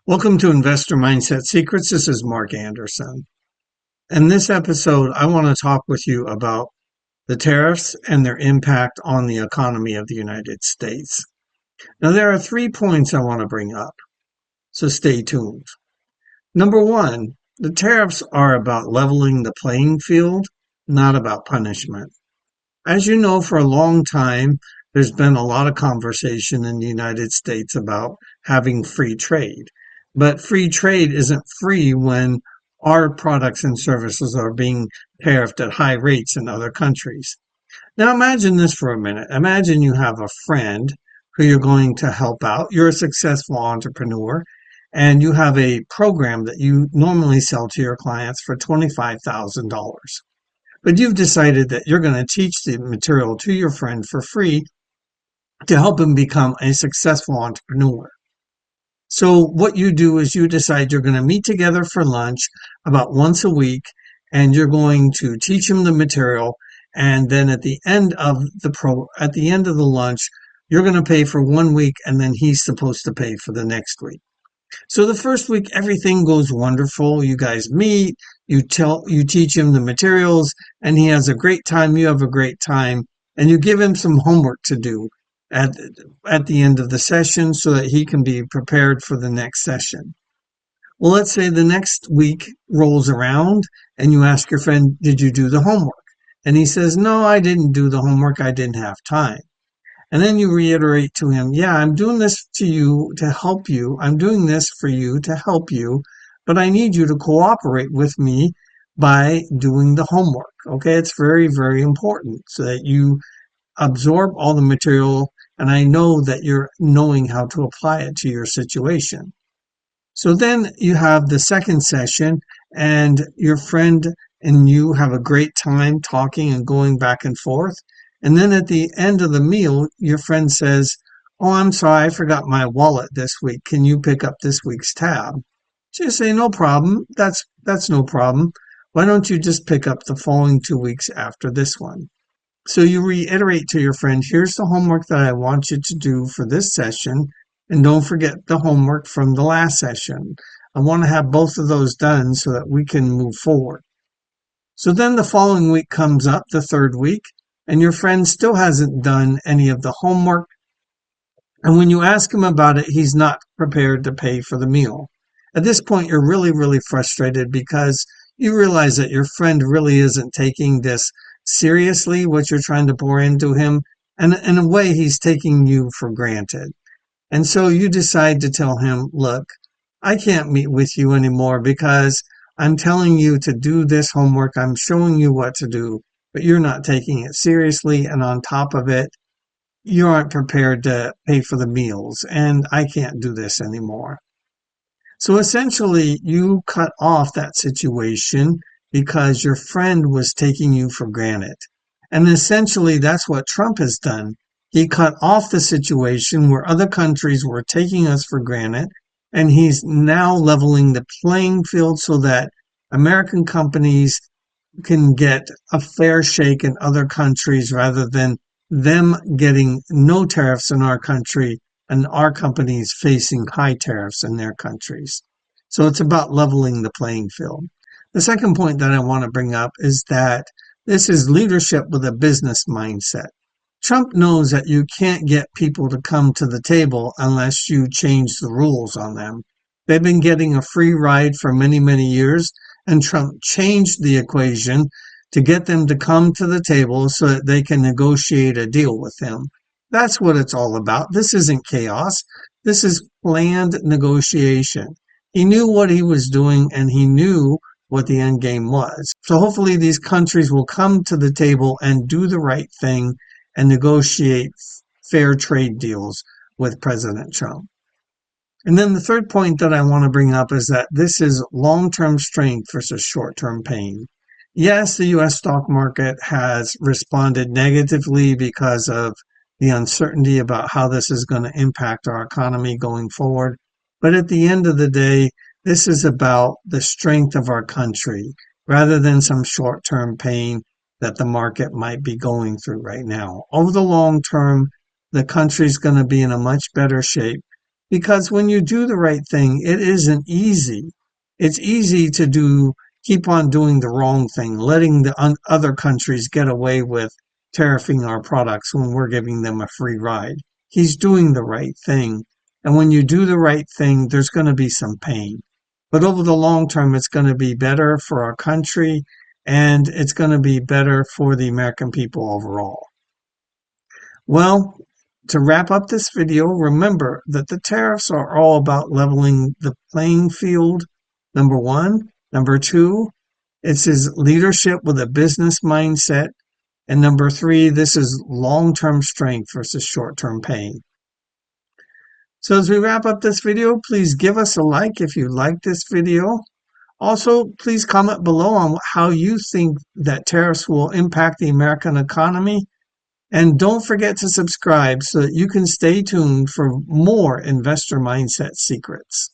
Welcome to Investor Mindset Secrets. This is Mark Anderson. In this episode, I want to talk with you about the tariffs and their impact on the economy of the United States. Now, there are 3 points I want to bring up, so stay tuned. Number one, the tariffs are about leveling the playing field, not about punishment. As you know, for a long time, there's been a lot of conversation in the United States about having free trade. But free trade isn't free when our products and services are being tariffed at high rates in other countries. Now imagine this for a minute. Imagine you have a friend who you're going to help out. You're a successful entrepreneur and you have a program that you normally sell to your clients for $25,000. But you've decided that you're going to teach the material to your friend for free to help him become a successful entrepreneur. So what you do is you decide you're going to meet together for lunch about once a week, and you're going to teach him the material. And then at the end of the lunch, you're going to pay for 1 week, and then he's supposed to pay for the next week. So the first week, everything goes wonderful. You guys meet, you teach him the materials, and he has a great time. You have a great time, and you give him some homework to do at, at the end of the session so that he can be prepared for the next session. Well, let's say the next week rolls around and you ask your friend, did you do the homework? And he says, no, I didn't do the homework. I didn't have time. And then you reiterate to him, yeah, I'm doing this to you to help you. I'm doing this for you to help you, but I need you to cooperate with me by doing the homework. Okay, it's very, very important so that you absorb all the material, and I know that you're knowing how to apply it to your situation. So then you have the second session, and your friend and you have a great time talking and going back and forth. And then at the end of the meal, your friend says, oh, I'm sorry, I forgot my wallet this week. Can you pick up this week's tab? So you say, no problem. That's no problem. Why don't you just pick up the following 2 weeks after this one? So you reiterate to your friend, here's the homework that I want you to do for this session. And don't forget the homework from the last session. I want to have both of those done so that we can move forward. So then the following week comes up, the third week, and your friend still hasn't done any of the homework. And when you ask him about it, he's not prepared to pay for the meal. At this point, you're really, really frustrated because you realize that your friend really isn't taking this seriously, what you're trying to pour into him. And in a way, he's taking you for granted. And so you decide to tell him, look, I can't meet with you anymore because I'm telling you to do this homework. I'm showing you what to do, but you're not taking it seriously. And on top of it, you aren't prepared to pay for the meals, and I can't do this anymore. So essentially, you cut off that situation because your friend was taking you for granted. And essentially, that's what Trump has done. He cut off the situation where other countries were taking us for granted, and he's now leveling the playing field so that American companies can get a fair shake in other countries rather than them getting no tariffs in our country and our companies facing high tariffs in their countries. So it's about leveling the playing field. The second point that I want to bring up is that this is leadership with a business mindset. Trump knows that you can't get people to come to the table unless you change the rules on them. They've been getting a free ride for many, many years, and Trump changed the equation to get them to come to the table so that they can negotiate a deal with him. That's what it's all about. This isn't chaos. This is planned negotiation. He knew what he was doing, and he knew what the end game was. So hopefully these countries will come to the table and do the right thing and negotiate fair trade deals with President Trump. And then the third point that I want to bring up is that this is long-term strength versus short-term pain. Yes, the U.S. stock market has responded negatively because of the uncertainty about how this is going to impact our economy going forward. But at the end of the day, this is about the strength of our country rather than some short-term pain that the market might be going through right now. Over the long term, the country's going to be in a much better shape because when you do the right thing, it isn't easy. It's easy to keep on doing the wrong thing, letting the other countries get away with tariffing our products when we're giving them a free ride. He's doing the right thing. And when you do the right thing, there's going to be some pain. But over the long term, it's going to be better for our country and it's going to be better for the American people overall. Well, to wrap up this video, remember that the tariffs are all about leveling the playing field, number one. Number two, it's his leadership with a business mindset. And number three, this is long-term strength versus short-term pain. So as we wrap up this video, please give us a like if you like this video. Also, please comment below on how you think that tariffs will impact the American economy. And don't forget to subscribe so that you can stay tuned for more investor mindset secrets.